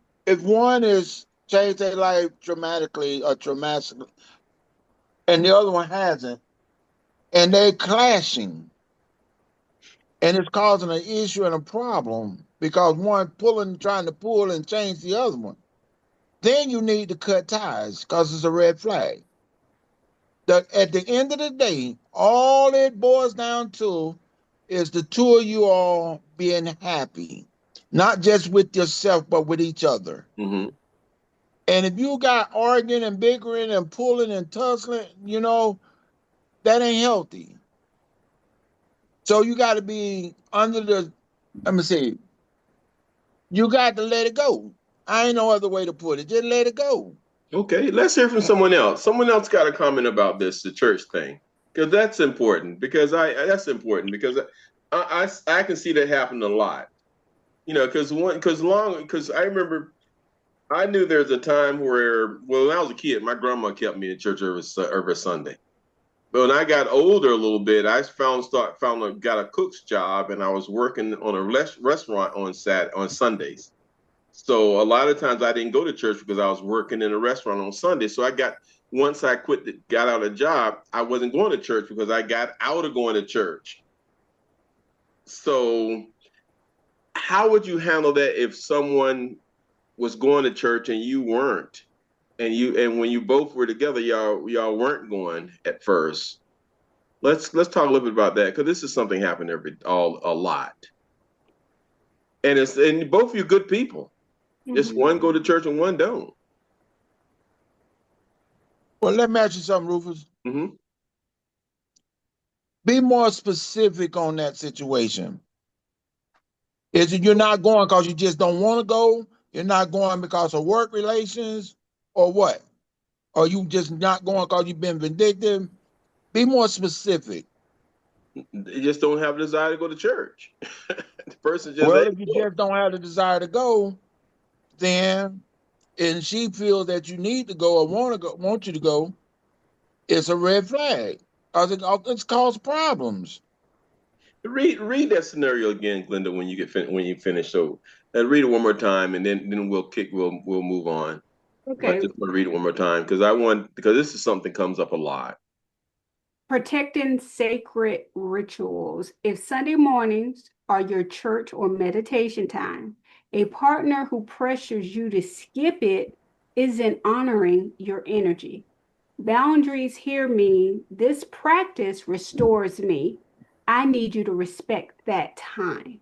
changed their life dramatically or traumatically, and the other one hasn't, and they're clashing, and it's causing an issue and a problem because one trying to pull and change the other one, then you need to cut ties because it's a red flag. At the end of the day, all it boils down to is the two of you all being happy, not just with yourself, but with each other. Mm-hmm. And if you got arguing and bickering and pulling and tussling, that ain't healthy. So you got to be let me see, you got to let it go. I ain't no other way to put it. Just let it go. Okay, let's hear from someone else. Someone else got a comment about this, the church thing, because that's important. Because I can see that happen a lot. Because I remember I knew there's a time where, well, when I was a kid, my grandma kept me in church every Sunday. But when I got older a little bit, I got a cook's job, and I was working on a restaurant on Sundays. So a lot of times I didn't go to church because I was working in a restaurant on Sunday. So once I got out of job, I wasn't going to church because I got out of going to church. So how would you handle that if someone was going to church and you weren't? And when you both were together, y'all weren't going at first. Let's talk a little bit about that, because this is something happening a lot. And both of you good people. Just one go to church and one don't. Well, let me ask you something, Rufus. Mm-hmm. Be more specific on that situation. Is it you're not going because you just don't want to go? You're not going because of work relations, or what? Or you just not going because you've been vindictive? Be more specific. They just don't have a desire to go to church. The person just Well, if you just don't have the desire to go, then and she feels that you need to go or want you to go, it's a red flag. It's caused problems. Read that scenario again, Glenda, when you finish. So read it one more time, and then we'll move on. Okay. I just want to read it one more time because this is something comes up a lot. Protecting sacred rituals. If Sunday mornings are your church or meditation time, a partner who pressures you to skip it isn't honoring your energy. Boundaries here mean this practice restores me. I need you to respect that time.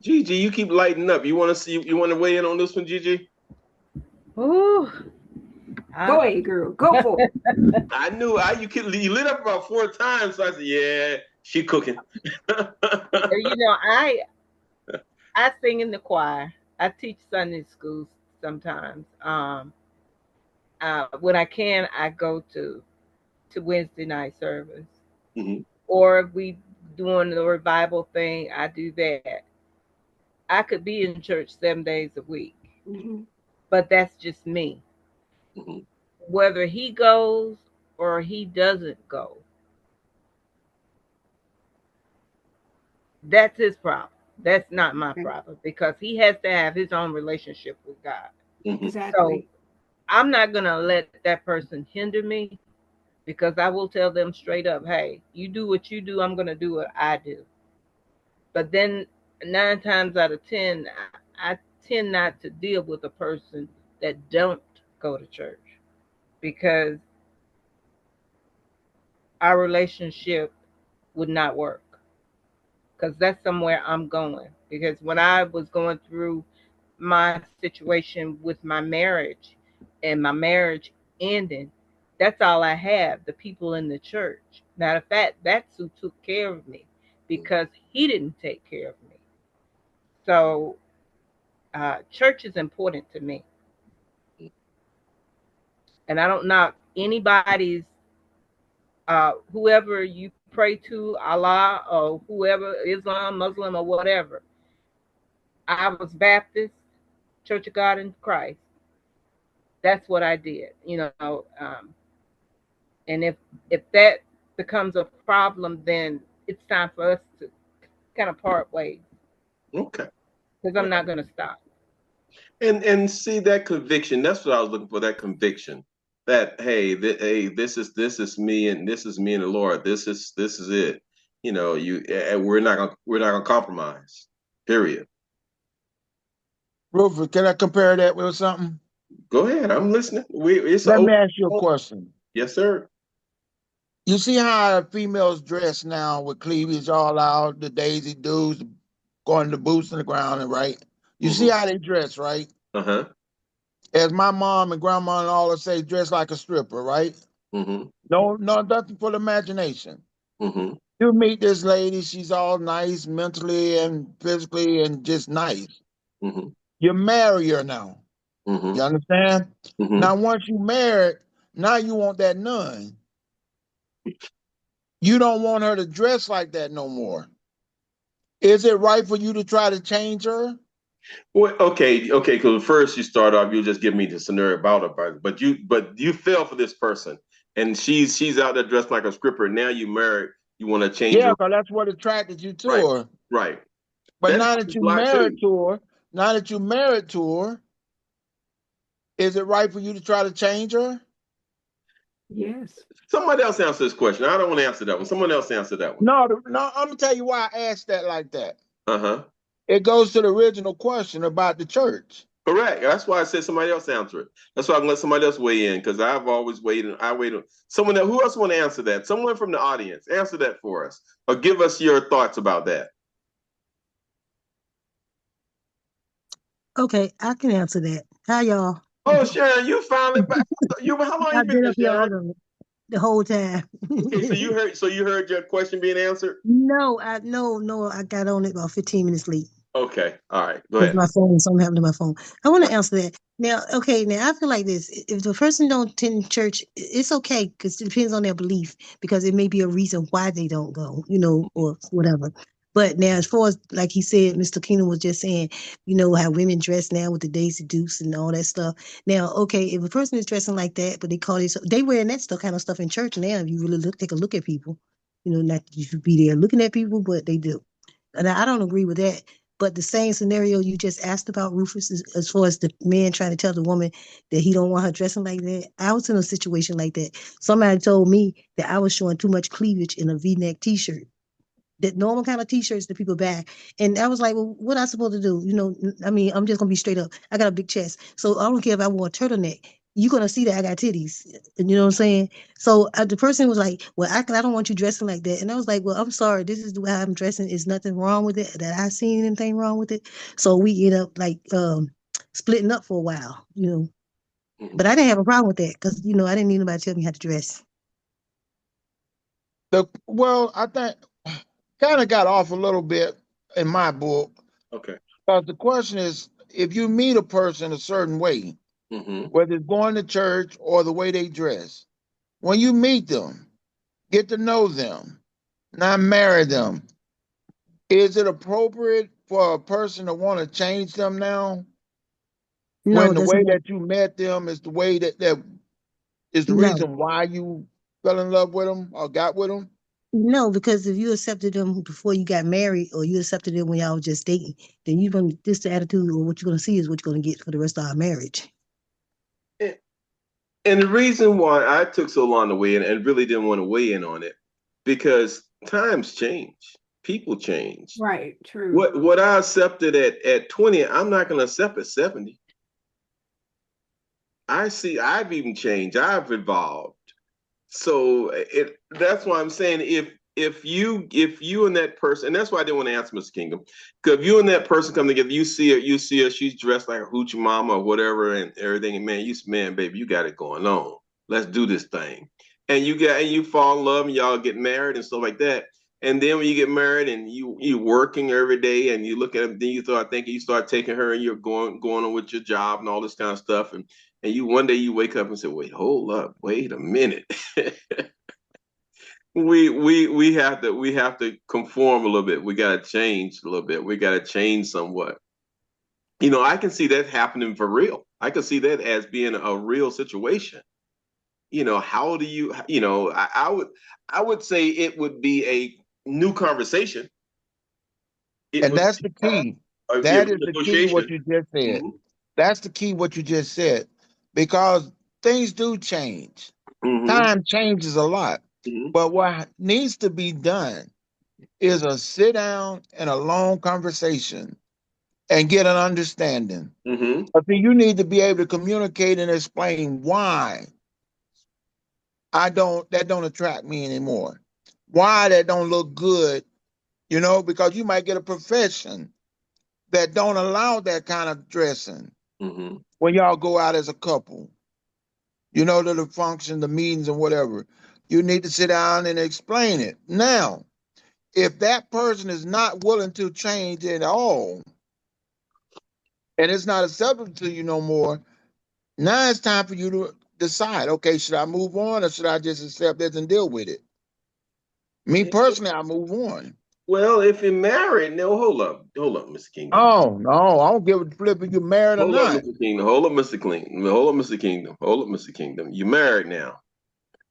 Gigi, you keep lighting up. You want to weigh in on this one, Gigi? Ooh. Go ahead, girl. Go for it. I knew you lit up about 4 times. So I said, yeah, she cooking. I sing in the choir. I teach Sunday schools sometimes. When I can, I go to Wednesday night service. Mm-hmm. Or if we doing the revival thing, I do that. I could be in church 7 days a week. Mm-hmm. But that's just me. Mm-hmm. Whether he goes or he doesn't go, that's his problem. That's not my problem, because he has to have his own relationship with God. Exactly. So I'm not going to let that person hinder me, because I will tell them straight up, hey, you do what you do, I'm going to do what I do. But then 9 times out of 10, I tend not to deal with a person that don't go to church, because our relationship would not work, because that's somewhere I'm going. Because when I was going through my situation with my marriage and my marriage ending, that's all I have, the people in the church. Matter of fact, that's who took care of me, because he didn't take care of me. So church is important to me. And I don't knock anybody's, whoever you pray to, Allah or whoever, Islam, Muslim, or whatever. I was Baptist, Church of God in Christ. That's what I did, and if that becomes a problem, then it's time for us to kind of part ways. Okay. Because I'm not going to stop. And see that conviction. That's what I was looking for. That conviction. That this is me, and this is me and the Lord. This is it. We're not gonna compromise. Period. Rufus, can I compare that with something? Go ahead. I'm listening. Let me ask you a question. Yes, sir. You see how females dress now with cleavage all out, the Daisy Dukes, going to boots in the ground, and right? You see how they dress, right? Uh-huh. As my mom and grandma and all say, dress like a stripper, right? Mm-hmm. No, nothing for the imagination. Mm-hmm. You meet this lady, she's all nice mentally and physically and just nice. Mm-hmm. You marry her now. Mm-hmm. You understand? Mm-hmm. Now, once you married, now you want that nun. You don't want her to dress like that no more. Is it right for you to try to change her? Well, okay. Because first you start off, you just give me the scenario about her, but you fell for this person. and she's out there dressed like a stripper. Now you married, you want to change Yeah, her. because that's what attracted you to Right, her. right. But That now that happens a you lot married too. to her, is it right for you to try to change her? Yes. Somebody else answer this question. I don't want to answer that one. Someone else answer that one. No, no, I'm gonna tell you why I asked that like that. Uh-huh. It goes to the original question about the church. Correct. That's why I said somebody else answer it. That's why I'm gonna let somebody else weigh in, because I've always waited. I waited. Someone else, who else want to answer that? Someone from the audience, answer that for us, or give us your thoughts about that. Okay, I can answer that. How y'all? Oh, Sharon, you finally back. How long you I've been been here, up here all Sharon? the whole time. Okay, so you heard your question being answered. No, I got on it about 15 minutes late. Okay, all right, go With ahead. my phone, something happened to my phone. I want to answer that. Now, okay, now I feel like this. If the person don't attend church, it's okay because it depends on their belief, because it may be a reason why they don't go, or whatever. But now, as far as, like he said, Mr. Keenan was just saying, how women dress now with the Daisy Dukes and all that stuff. Now, okay, if a person is dressing like that, but they wearing that stuff, kind of stuff in church now, if you really take a look at people, not that you should be there looking at people, but they do. And I don't agree with that. But the same scenario you just asked about, Rufus, as far as the man trying to tell the woman that he don't want her dressing like that, I was in a situation like that. Somebody told me that I was showing too much cleavage in a V-neck T-shirt, that normal kind of T-shirts that people buy. And I was like, well, what am I supposed to do? I mean, I'm just going to be straight up. I got a big chest. So I don't care if I wore a turtleneck. You're going to see that I got titties. You know what I'm saying? So the person was like, well, I don't want you dressing like that. And I was like, well, I'm sorry. This is the way I'm dressing. Is nothing wrong with it. That I seen anything wrong with it. So we end up like splitting up for a while, But I didn't have a problem with that because, I didn't need nobody to tell me how to dress. Well, I think kind of got off a little bit in my book. Okay. Because the question is, if you meet a person a certain way, whether it's going to church or the way they dress, when you meet them, get to know them, not marry them, is it appropriate for a person to want to change them now? No, When the that's way not. that you met them is the way that is the No. reason why you fell in love with them or got with them? No, because if you accepted them before you got married, or you accepted them when y'all was just dating, then you're gonna this the attitude, or what you're gonna see is what you're gonna get for the rest of our marriage. And the reason why I took so long to weigh in and really didn't want to weigh in on it, because times change, people change. Right, true. What I accepted at 20, I'm not going to accept at 70. I've even changed. I've evolved. So that's why I'm saying if you and that person, and that's why I didn't want to answer Mr. Kingdom, because if you and that person come together, you see her, she's dressed like a hoochie mama or whatever and everything, and man, baby, you got it going on. Let's do this thing. And you fall in love and y'all get married and stuff like that. And then when you get married and you working every day and you look at it, then you start taking her and you're going on with your job and all this kind of stuff. And you one day you wake up and say, wait, hold up, wait a minute. we have to conform a little bit. We gotta change a little bit. We gotta change somewhat. I can see that happening for real. I can see that as being a real situation. How do I would say it would be a new conversation. And that's the key. That is the key what you just said. That's the key what you just said. Because things do change. Time changes a lot. But what needs to be done is a sit down and a long conversation and get an understanding. But see, you need to be able to communicate and explain why that don't attract me anymore. Why that don't look good, because you might get a profession that don't allow that kind of dressing when y'all go out as a couple, to the function, the meetings and whatever. You need to sit down and explain it. Now, if that person is not willing to change at all, and it's not acceptable to you no more, now it's time for you to decide, okay, should I move on or should I just accept this and deal with it? Me personally, I move on. Well, if you're married, no, hold up, Mr. Kingdom. Oh, no, I don't give a flip if you're married or not. Hold up, Mr. Kingdom. Hold up, Mr. Kingdom. Hold up, Mr. Kingdom. Hold up, Mr. Kingdom. You're married now.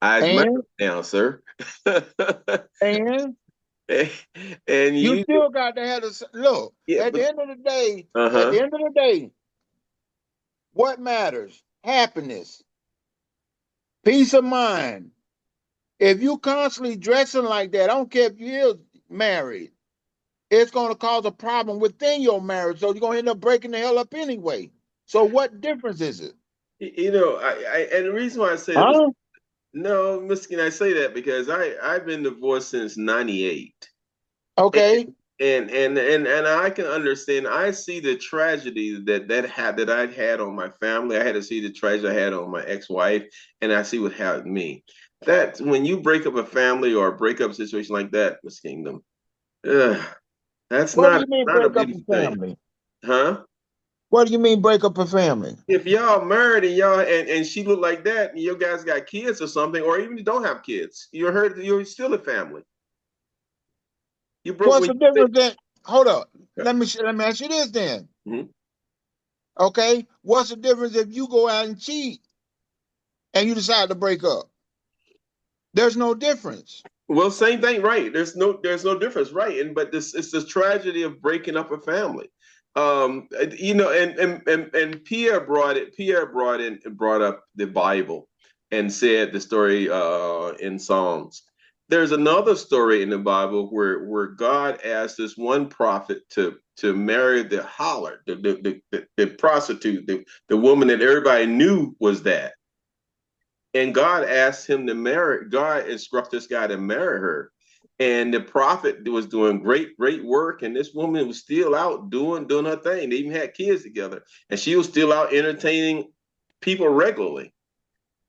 I've married And now, sir. and And you you, still got to have look. yeah, At but the end of the day, at uh-huh. the end of the day, what matters? Happiness, peace of mind. If you constantly dressing like that, I don't care if you're married, it's going to cause a problem within your marriage. So you're going to end up breaking the hell up anyway. So what difference is it? You know, and the reason why I say that was Huh? no, Miss, can I say that because I've been divorced since '98. Okay. And I can understand. I see the tragedy that I'd had on my family. I had to see the tragedy I had on my ex-wife, and I see what happened to me. That when you break up a family or break up a situation like that, Miss Kingdom, ugh, that's What do you mean not a break up beautiful a thing, family? huh? What do you mean break up a family? If y'all married and y'all and she looked like that, and you guys got kids or something, or even you don't have kids, you're still a family. You broke What's when the you difference then? Hold up. Let me ask you this then. Mhm. Okay. What's the difference if you go out and cheat and you decide to break up? There's no difference. Well, same thing, right? There's no difference, right? And but this it's the tragedy of breaking up a family. You know, and Pierre brought up the Bible and said the story in Psalms. There's another story in the Bible where God asked this one prophet to marry the harlot, the prostitute, the woman that everybody knew was that. And God asked him to marry, God instructed this guy to marry her. And the prophet was doing great work. And this woman was still out doing her thing. They even had kids together. And she was still out entertaining people regularly.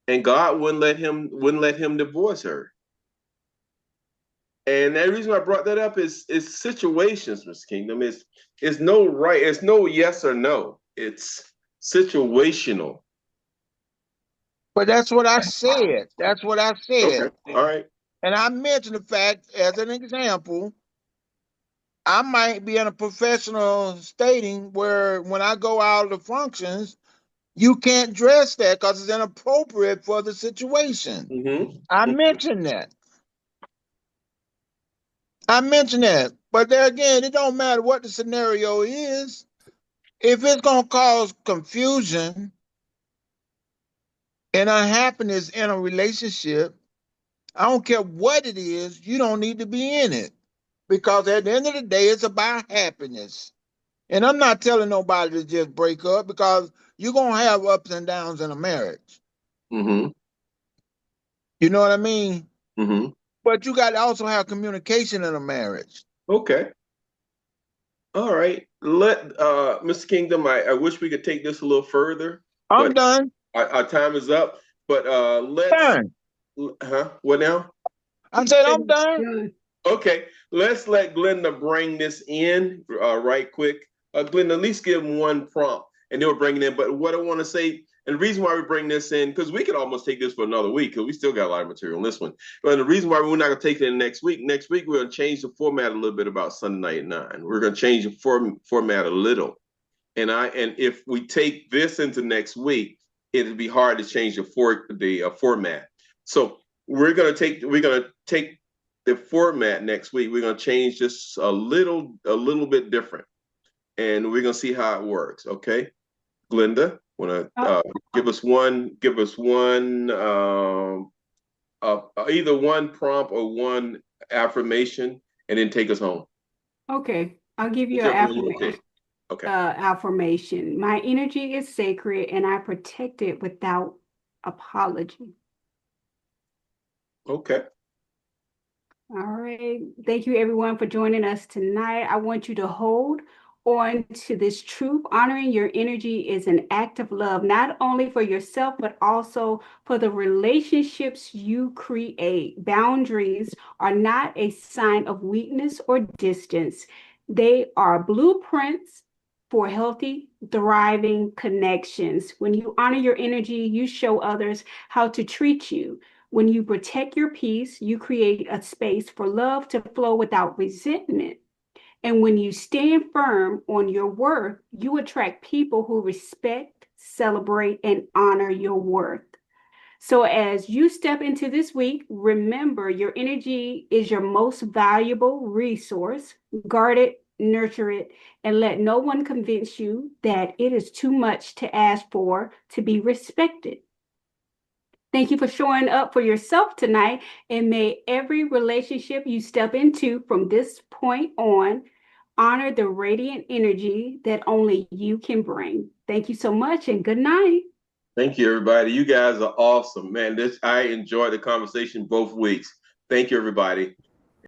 And God wouldn't let him divorce her. And the reason I brought that up is situations, Miss Kingdom. It's no right, it's no yes or no. It's situational. But that's what I said. That's what I Okay. said. All right. And I mentioned the fact as an example, I might be in a professional stating where when I go out to functions, you can't dress that because it's inappropriate for the situation. I Mm-hmm. mentioned that. I mentioned that. But there again, it don't matter what the scenario is. If it's gonna cause confusion and unhappiness in a relationship, I don't care what it is, you don't need to be in it. Because at the end of the day, it's about happiness. And I'm not telling nobody to just break up because you're gonna have ups and downs in a marriage. Mm-hmm. You know what I mean? Mm-hmm. But you got to also have communication in a marriage. Okay. All right. Let Mr. Kingdom, I wish we could take this a little further, I'm but done. our time is up. But let's Done. what now? I said I'm done. Okay, let's let Glenda bring this in right quick. Glenda, at least give one prompt, and then we'll bring it in. But what I want to say, and the reason why we bring this in, because we could almost take this for another week, because we still got a lot of material on this one. But the reason why we're not going to take it in next week, we're going to change the format a little bit about Sunday Night at 9. We're going to change the format a little. And if we take this into next week, it'll be hard to change the format. So we're gonna take the format next week. We're gonna change this a little bit different, and we're gonna see how it works. Okay, Glenda, wanna give us one either one prompt or one affirmation, and then take us home. Okay, I'll give you an Whichever one you want to take. Okay. affirmation. My energy is sacred and I protect it without apology. Okay. All right. Thank you, everyone, for joining us tonight. I want you to hold on to this truth. Honoring your energy is an act of love, not only for yourself, but also for the relationships you create. Boundaries are not a sign of weakness or distance, they are blueprints for healthy, thriving connections. When you honor your energy, you show others how to treat you. When you protect your peace, you create a space for love to flow without resentment. And when you stand firm on your worth, you attract people who respect, celebrate, and honor your worth. So as you step into this week, remember your energy is your most valuable resource. Guard it, nurture it, and let no one convince you that it is too much to ask for to be respected. Thank you for showing up for yourself tonight, and may every relationship you step into from this point on honor the radiant energy that only you can bring. Thank you so much, and good night. Thank you, everybody. You guys are awesome, man. I enjoyed the conversation both weeks. Thank you, everybody.